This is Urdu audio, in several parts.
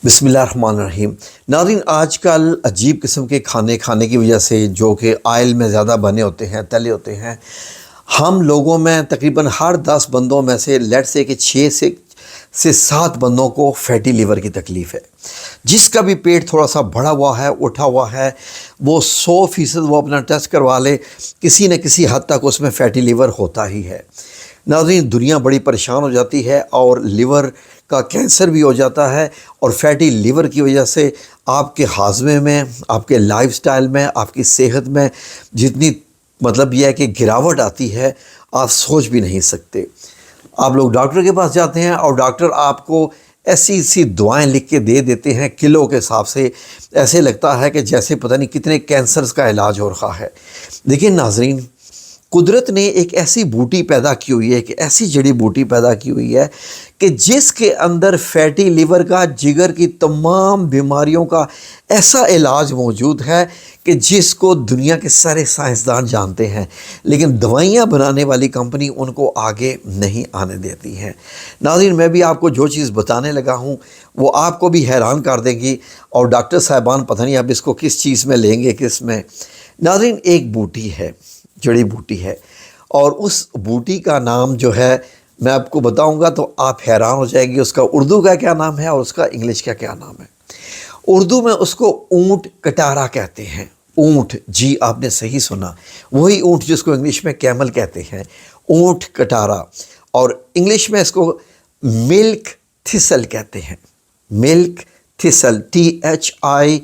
بسم اللہ الرحمن الرحیم۔ ناظرین، آج کل عجیب قسم کے کھانے کی وجہ سے جو کہ آئل میں زیادہ بنے ہوتے ہیں، تلے ہوتے ہیں، ہم لوگوں میں تقریباً ہر 10 بندوں میں سے لیٹ سے کہ 6 سے 7 بندوں کو فیٹی لیور کی تکلیف ہے۔ جس کا بھی پیٹ تھوڑا سا بڑھا ہوا ہے، اٹھا ہوا ہے، وہ 100% وہ اپنا ٹیسٹ کروا لے، کسی نہ کسی حد تک اس میں فیٹی لیور ہوتا ہی ہے۔ ناظرین، دنیا بڑی پریشان ہو جاتی ہے اور لیور کا کینسر بھی ہو جاتا ہے، اور فیٹی لیور کی وجہ سے آپ کے ہاضمے میں، آپ کے لائف سٹائل میں، آپ کی صحت میں جتنی یہ ہے کہ گراوٹ آتی ہے، آپ سوچ بھی نہیں سکتے۔ آپ لوگ ڈاکٹر کے پاس جاتے ہیں اور ڈاکٹر آپ کو ایسی دوائیں لکھ کے دے دیتے ہیں کلو کے حساب سے، ایسے لگتا ہے کہ جیسے پتہ نہیں کتنے کینسرز کا علاج ہو رہا ہے۔ لیکن ناظرین، قدرت نے ایک ایسی بوٹی پیدا کی ہوئی ہے، ایک ایسی جڑی بوٹی پیدا کی ہوئی ہے کہ جس کے اندر فیٹی لیور کا، جگر کی تمام بیماریوں کا ایسا علاج موجود ہے کہ جس کو دنیا کے سارے سائنسدان جانتے ہیں، لیکن دوائیاں بنانے والی کمپنی ان کو آگے نہیں آنے دیتی ہیں۔ ناظرین، میں بھی آپ کو جو چیز بتانے لگا ہوں وہ آپ کو بھی حیران کر دے گی، اور ڈاکٹر صاحبان پتہ نہیں اب اس کو کس چیز میں لیں گے، کس میں۔ ناظرین، ایک بوٹی ہے، جڑی بوٹی ہے، اور اس بوٹی کا نام جو ہے میں آپ کو بتاؤں گا تو آپ حیران ہو جائے گی۔ اس کا اردو کا کیا نام ہے اور اس کا انگلش کا کیا نام ہے۔ اردو میں اس کو اونٹ کٹارا کہتے ہیں۔ اونٹ، جی آپ نے صحیح سنا، وہی اونٹ جس کو انگلش میں کیمل کہتے ہیں، اونٹ کٹارا۔ اور انگلش میں اس کو ملک تھسل کہتے ہیں، ملک تھسل، THISTLE۔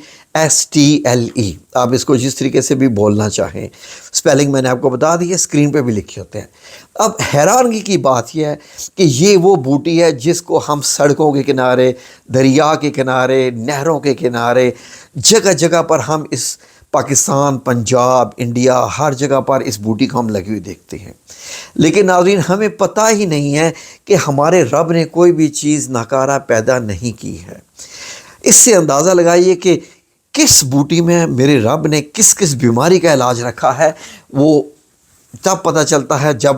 آپ اس کو جس طریقے سے بھی بولنا چاہیں، سپیلنگ میں نے آپ کو بتا دی ہے، اسکرین پہ بھی لکھے ہوتے ہیں۔ اب حیرانگی کی بات یہ ہے کہ یہ وہ بوٹی ہے جس کو ہم سڑکوں کے کنارے، دریا کے کنارے، نہروں کے کنارے، جگہ جگہ پر ہم اس پاکستان، پنجاب، انڈیا، ہر جگہ پر اس بوٹی کو ہم لگی ہوئی دیکھتے ہیں۔ لیکن ناظرین، ہمیں پتہ ہی نہیں ہے کہ ہمارے رب نے کوئی بھی چیز ناکارہ پیدا نہیں کی ہے۔ اس سے اندازہ لگائیے کہ کس بوٹی میں میرے رب نے کس کس بیماری کا علاج رکھا ہے۔ وہ تب پتہ چلتا ہے جب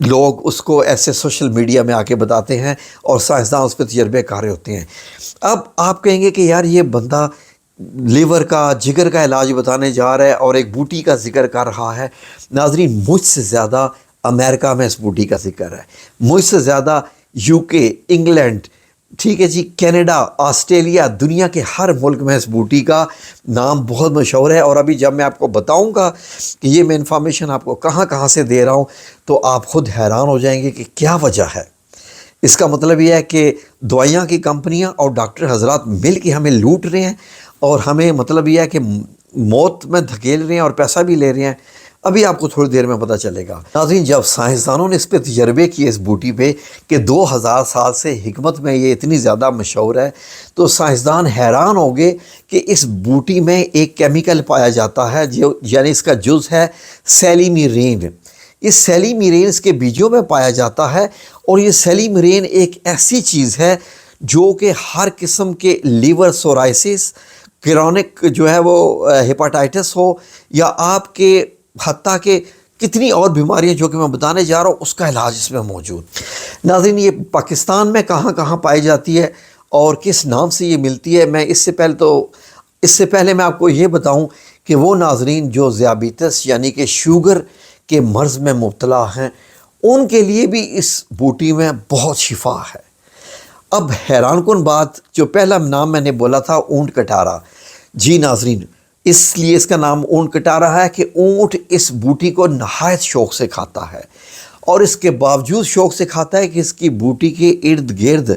لوگ اس کو ایسے سوشل میڈیا میں آ کے بتاتے ہیں اور سائنسدان اس پہ تجربے کر رہے ہوتے ہیں۔ اب آپ کہیں گے کہ یار یہ بندہ لیور کا، جگر کا علاج بتانے جا رہا ہے اور ایک بوٹی کا ذکر کر رہا ہے۔ ناظرین، مجھ سے زیادہ امریکہ میں اس بوٹی کا ذکر ہے، مجھ سے زیادہ UK، انگلینڈ، ٹھیک ہے جی، کینیڈا، آسٹریلیا، دنیا کے ہر ملک میں اس بوٹی کا نام بہت مشہور ہے۔ اور ابھی جب میں آپ کو بتاؤں گا کہ یہ میں انفارمیشن آپ کو کہاں کہاں سے دے رہا ہوں تو آپ خود حیران ہو جائیں گے کہ کیا وجہ ہے۔ اس کا مطلب یہ ہے کہ دوائیاں کی کمپنیاں اور ڈاکٹر حضرات مل کے ہمیں لوٹ رہے ہیں، اور ہمیں یہ ہے کہ موت میں دھکیل رہے ہیں اور پیسہ بھی لے رہے ہیں۔ ابھی آپ کو تھوڑی دیر میں پتہ چلے گا۔ ناظرین، جب سائنسدانوں نے اس پہ تجربے کیے، اس بوٹی پہ، کہ 2000 سال سے حکمت میں یہ اتنی زیادہ مشہور ہے، تو سائنسدان حیران ہو گئے کہ اس بوٹی میں ایک کیمیکل پایا جاتا ہے یعنی اس کا جز ہے سیلیمیرین۔ اس سیلیمیرین اس کے بیجوں میں پایا جاتا ہے، اور یہ سیلیمیرین ایک ایسی چیز ہے جو کہ ہر قسم کے لیور سورائسس، کرونک جو ہے وہ ہیپاٹائٹس ہو، یا آپ کے حتیٰ کہ کتنی اور بیماریاں جو کہ میں بتانے جا رہا ہوں، اس کا علاج اس میں موجود۔ ناظرین، یہ پاکستان میں کہاں کہاں پائی جاتی ہے اور کس نام سے یہ ملتی ہے، میں اس سے پہلے میں آپ کو یہ بتاؤں کہ وہ ناظرین جو ذیابیطس یعنی کہ شوگر کے مرض میں مبتلا ہیں، ان کے لیے بھی اس بوٹی میں بہت شفا ہے۔ اب حیران کن بات، جو پہلا نام میں نے بولا تھا اونٹ کٹارا، جی ناظرین، اس لیے اس کا نام اونٹ کٹارا ہے کہ اونٹ اس بوٹی کو نہایت شوق سے کھاتا ہے، اور اس کے باوجود شوق سے کھاتا ہے کہ اس کی بوٹی کے ارد گرد،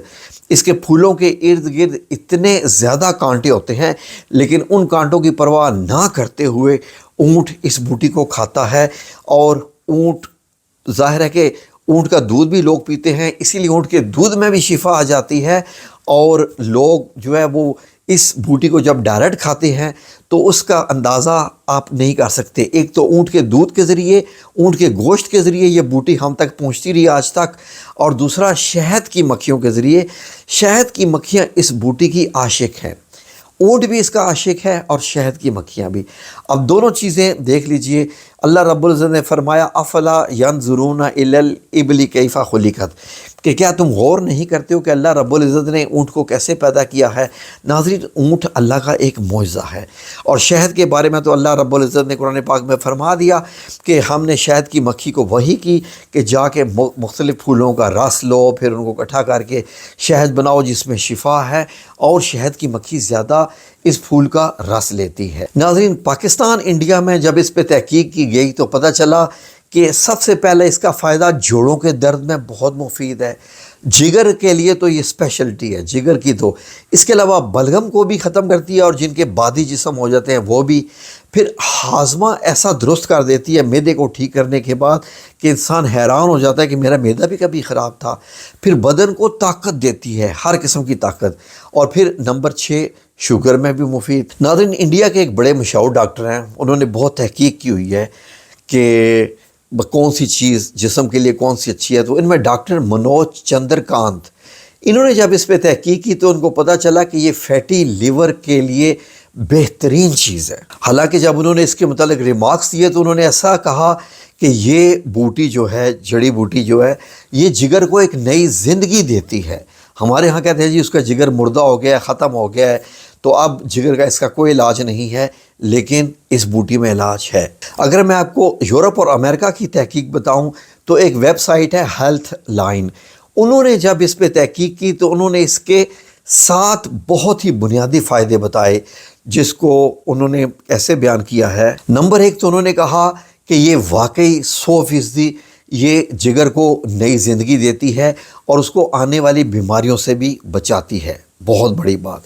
اس کے پھولوں کے ارد گرد اتنے زیادہ کانٹے ہوتے ہیں، لیکن ان کانٹوں کی پرواہ نہ کرتے ہوئے اونٹ اس بوٹی کو کھاتا ہے۔ اور اونٹ، ظاہر ہے کہ اونٹ کا دودھ بھی لوگ پیتے ہیں، اسی لیے اونٹ کے دودھ میں بھی شفا آ جاتی ہے، اور لوگ جو ہے وہ اس بوٹی کو جب ڈائریکٹ کھاتے ہیں تو اس کا اندازہ آپ نہیں کر سکتے۔ ایک تو اونٹ کے دودھ کے ذریعے، اونٹ کے گوشت کے ذریعے یہ بوٹی ہم تک پہنچتی رہی آج تک، اور دوسرا شہد کی مکھیوں کے ذریعے۔ شہد کی مکھیاں اس بوٹی کی عاشق ہیں، اونٹ بھی اس کا عاشق ہے اور شہد کی مکھیاں بھی۔ اب دونوں چیزیں دیکھ لیجئے، اللہ رب العزت نے فرمایا افلا ینظرون الی الابل کیف خلقت، کہ کیا تم غور نہیں کرتے ہو کہ اللہ رب العزت نے اونٹ کو کیسے پیدا کیا ہے؟ ناظرین، اونٹ اللہ کا ایک معجزہ ہے، اور شہد کے بارے میں تو اللہ رب العزت نے قرآن پاک میں فرما دیا کہ ہم نے شہد کی مکھی کو وحی کی کہ جا کے مختلف پھولوں کا رس لو، پھر ان کو اکٹھا کر کے شہد بناؤ جس میں شفا ہے، اور شہد کی مکھی زیادہ اس پھول کا رس لیتی ہے۔ ناظرین، پاکستان انڈیا میں جب اس پہ تحقیق کی گئی تو پتہ چلا کہ سب سے پہلے اس کا فائدہ جوڑوں کے درد میں بہت مفید ہے، جگر کے لیے تو یہ اسپیشلٹی ہے جگر کی، تو اس کے علاوہ بلغم کو بھی ختم کرتی ہے، اور جن کے بادی جسم ہو جاتے ہیں وہ بھی، پھر ہاضمہ ایسا درست کر دیتی ہے معدے کو ٹھیک کرنے کے بعد کہ انسان حیران ہو جاتا ہے کہ میرا معدہ بھی کبھی خراب تھا۔ پھر بدن کو طاقت دیتی ہے، ہر قسم کی طاقت، اور پھر نمبر 6 شوگر میں بھی مفید۔ ناظرین، انڈیا کے ایک بڑے مشہور ڈاکٹر ہیں، انہوں نے بہت تحقیق کی ہوئی ہے کہ کون سی چیز جسم کے لیے کون سی اچھی ہے، تو ان میں ڈاکٹر منوج چندر کانت، انہوں نے جب اس پہ تحقیق کی تو ان کو پتہ چلا کہ یہ فیٹی لیور کے لیے بہترین چیز ہے۔ حالانکہ جب انہوں نے اس کے متعلق ریمارکس دیے تو انہوں نے ایسا کہا کہ یہ بوٹی جو ہے، جڑی بوٹی جو ہے، یہ جگر کو ایک نئی زندگی دیتی ہے۔ ہمارے ہاں کہتے ہیں جی اس کا جگر مردہ ہو گیا ہے، ختم ہو گیا ہے، تو اب جگر کا اس کا کوئی علاج نہیں ہے، لیکن اس بوٹی میں علاج ہے۔ اگر میں آپ کو یورپ اور امریکہ کی تحقیق بتاؤں تو ایک ویب سائٹ ہے ہیلتھ لائن، انہوں نے جب اس پہ تحقیق کی تو انہوں نے اس کے 7 بہت ہی بنیادی فائدے بتائے، جس کو انہوں نے ایسے بیان کیا ہے۔ نمبر 1 تو انہوں نے کہا کہ یہ واقعی 100% یہ جگر کو نئی زندگی دیتی ہے اور اس کو آنے والی بیماریوں سے بھی بچاتی ہے، بہت بڑی بات۔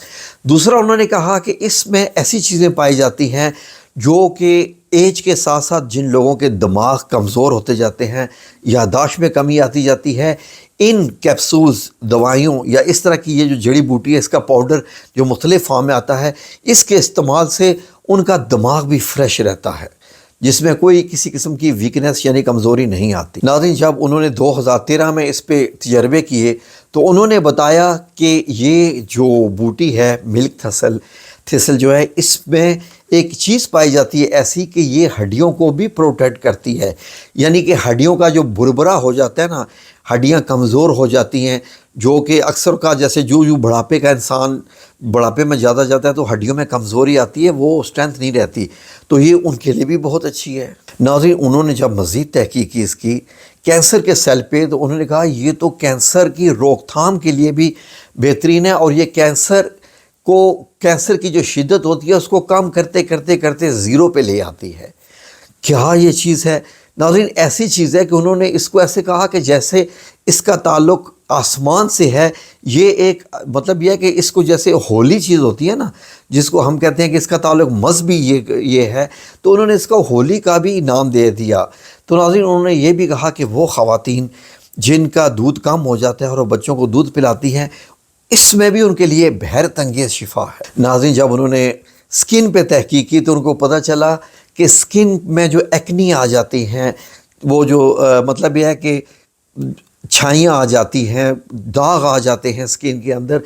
دوسرا انہوں نے کہا کہ اس میں ایسی چیزیں پائی جاتی ہیں جو کہ ایج کے ساتھ ساتھ جن لوگوں کے دماغ کمزور ہوتے جاتے ہیں، یادداشت میں کمی آتی جاتی ہے، ان کیپسولز، دوائیوں یا اس طرح کی یہ جو جڑی بوٹی ہے، اس کا پاؤڈر جو مختلف فارم میں آتا ہے، اس کے استعمال سے ان کا دماغ بھی فریش رہتا ہے، جس میں کوئی کسی قسم کی ویکنس یعنی کمزوری نہیں آتی۔ ناظرین، جب انہوں نے 2013 میں اس پہ تجربے کیے تو انہوں نے بتایا کہ یہ جو بوٹی ہے ملک تھسل جو ہے، اس میں ایک چیز پائی جاتی ہے ایسی کہ یہ ہڈیوں کو بھی پروٹیکٹ کرتی ہے، یعنی کہ ہڈیوں کا جو بربرا ہو جاتا ہے نا، ہڈیاں کمزور ہو جاتی ہیں، جو کہ اکثر کا جیسے جو بڑھاپے کا انسان بڑھاپے میں زیادہ جاتا ہے تو ہڈیوں میں کمزوری آتی ہے، وہ اسٹرینتھ نہیں رہتی، تو یہ ان کے لیے بھی بہت اچھی ہے۔ ناظرین، انہوں نے جب مزید تحقیق کی اس کی کینسر کے سیل پہ، تو انہوں نے کہا یہ تو کینسر کی روک تھام کے لیے بھی بہترین ہے، اور یہ کینسر کی جو شدت ہوتی ہے اس کو کم کرتے کرتے کرتے 0 پہ لے آتی ہے۔ کیا یہ چیز ہے؟ ناظرین، ایسی چیز ہے کہ انہوں نے اس کو ایسے کہا کہ جیسے اس کا تعلق آسمان سے ہے، یہ ایک مطلب یہ ہے کہ اس کو جیسے ہولی چیز ہوتی ہے نا، جس کو ہم کہتے ہیں کہ اس کا تعلق مذہبی یہ ہے، تو انہوں نے اس کو ہولی کا بھی نام دے دیا۔ تو ناظرین، انہوں نے یہ بھی کہا کہ وہ خواتین جن کا دودھ کم ہو جاتا ہے اور وہ بچوں کو دودھ پلاتی ہیں، اس میں بھی ان کے لیے حیرت انگیز شفا ہے۔ ناظرین، جب انہوں نے سکن پہ تحقیق کی تو ان کو پتہ چلا کہ سکن میں جو ایکنی آ جاتی ہیں، وہ جو مطلب یہ ہے کہ چھائیاں آ جاتی ہیں، داغ آ جاتے ہیں سکن کے اندر،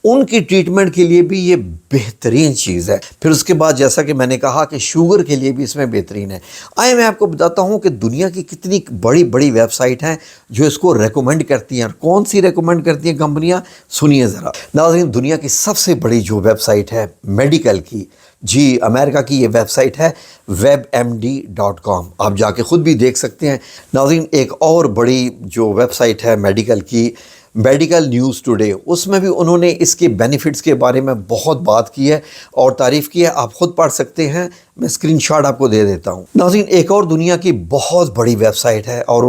ان کی ٹریٹمنٹ کے لیے بھی یہ بہترین چیز ہے۔ پھر اس کے بعد جیسا کہ میں نے کہا کہ شوگر کے لیے بھی اس میں بہترین ہے۔ آئے میں آپ کو بتاتا ہوں کہ دنیا کی کتنی بڑی بڑی ویب سائٹ ہیں جو اس کو ریکومنڈ کرتی ہیں، اور کون سی ریکومنڈ کرتی ہیں کمپنیاں، سنیے ذرا۔ ناظرین، دنیا کی سب سے بڑی جو ویب سائٹ ہے میڈیکل کی، جی امریکہ کی یہ ویب سائٹ ہے webmd.com، آپ جا کے خود بھی دیکھ سکتے ہیں۔ ناظرین، ایک اور بڑی جو ویب سائٹ ہے میڈیکل کی، میڈیکل نیوز ٹوڈے، اس میں بھی انہوں نے اس کے بینیفٹس کے بارے میں بہت بات کی ہے اور تعریف کی ہے، آپ خود پڑھ سکتے ہیں، میں اسکرین شاٹ آپ کو دے دیتا ہوں۔ ناظرین، ایک اور دنیا کی بہت بڑی ویب سائٹ ہے، اور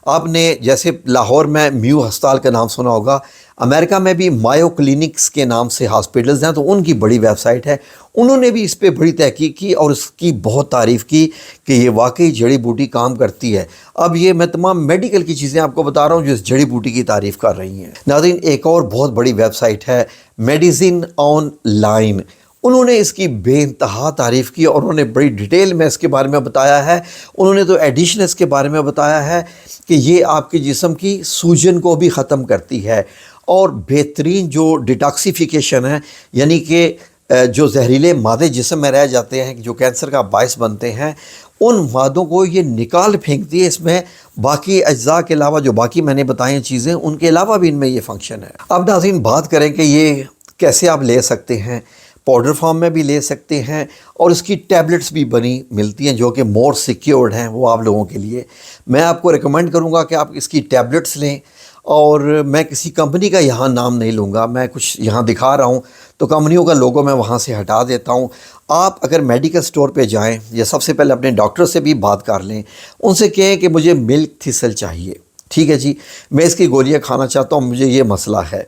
آپ نے جیسے لاہور میں میو ہسپتال کا نام سنا ہوگا، امریکہ میں بھی مایو کلینکس کے نام سے ہاسپٹلز ہیں، تو ان کی بڑی ویب سائٹ ہے، انہوں نے بھی اس پہ بڑی تحقیق کی اور اس کی بہت تعریف کی کہ یہ واقعی جڑی بوٹی کام کرتی ہے۔ اب یہ میں تمام میڈیکل کی چیزیں آپ کو بتا رہا ہوں جو اس جڑی بوٹی کی تعریف کر رہی ہیں۔ ناظرین، ایک اور بہت بڑی ویب سائٹ ہے میڈیسن آن لائن، انہوں نے اس کی بے انتہا تعریف کی اور انہوں نے بڑی ڈیٹیل میں اس کے بارے میں بتایا ہے۔ انہوں نے تو ایڈیشن اس کے بارے میں بتایا ہے کہ یہ آپ کے جسم کی سوجن کو بھی ختم کرتی ہے، اور بہترین جو ڈیٹاکسیفیکیشن ہے، یعنی کہ جو زہریلے مادے جسم میں رہ جاتے ہیں جو کینسر کا باعث بنتے ہیں، ان مادوں کو یہ نکال پھینکتی ہے، اس میں باقی اجزاء کے علاوہ جو باقی میں نے بتائی چیزیں ان کے علاوہ بھی ان میں یہ فنکشن ہے۔ اب ناظرین بات کریں کہ یہ کیسے آپ لے سکتے ہیں۔ پاؤڈر فارم میں بھی لے سکتے ہیں اور اس کی ٹیبلٹس بھی بنی ملتی ہیں جو کہ مور سیکیورڈ ہیں وہ آپ لوگوں کے لیے۔ میں آپ کو ریکمینڈ کروں گا کہ آپ اس کی ٹیبلٹس لیں، اور میں کسی کمپنی کا یہاں نام نہیں لوں گا، میں کچھ یہاں دکھا رہا ہوں تو کمپنیوں کا لوگو میں وہاں سے ہٹا دیتا ہوں۔ آپ اگر میڈیکل سٹور پہ جائیں یا سب سے پہلے اپنے ڈاکٹر سے بھی بات کر لیں، ان سے کہیں کہ مجھے ملک تھسل چاہیے، ٹھیک ہے جی، میں اس کی گولیاں کھانا چاہتا ہوں، مجھے یہ مسئلہ ہے،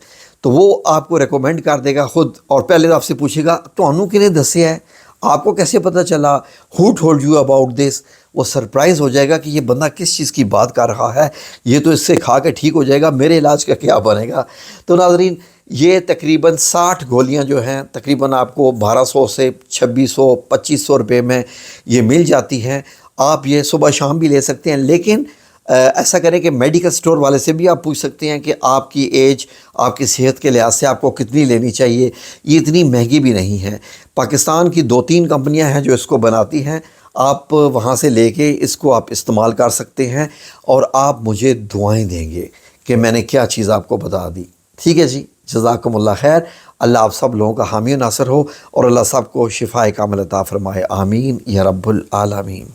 تو وہ آپ کو ریکمینڈ کر دے گا خود، اور پہلے آپ سے پوچھے گا تو انو کے نے دسیا ہے، آپ کو کیسے پتہ چلا، ہو ٹولڈ یو اباؤٹ دس؟ وہ سرپرائز ہو جائے گا کہ یہ بندہ کس چیز کی بات کر رہا ہے، یہ تو اس سے کھا کے ٹھیک ہو جائے گا، میرے علاج کا کیا بنے گا؟ تو ناظرین یہ تقریباً 60 گولیاں جو ہیں تقریباً آپ کو 1200 سے 2600 2500 روپے میں یہ مل جاتی ہیں۔ آپ یہ صبح شام بھی لے سکتے ہیں، لیکن ایسا کریں کہ میڈیکل سٹور والے سے بھی آپ پوچھ سکتے ہیں کہ آپ کی ایج، آپ کی صحت کے لحاظ سے آپ کو کتنی لینی چاہیے، یہ اتنی مہنگی بھی نہیں ہے۔ پاکستان کی 2-3 کمپنیاں ہیں جو اس کو بناتی ہیں، آپ وہاں سے لے کے اس کو آپ استعمال کر سکتے ہیں، اور آپ مجھے دعائیں دیں گے کہ میں نے کیا چیز آپ کو بتا دی، ٹھیک ہے جی؟ جزاکم اللہ خیر، اللہ آپ سب لوگوں کا حامی و ناصر ہو، اور اللہ سب کو شفاء کامل عطا فرمائے، آمین یا رب العالمین۔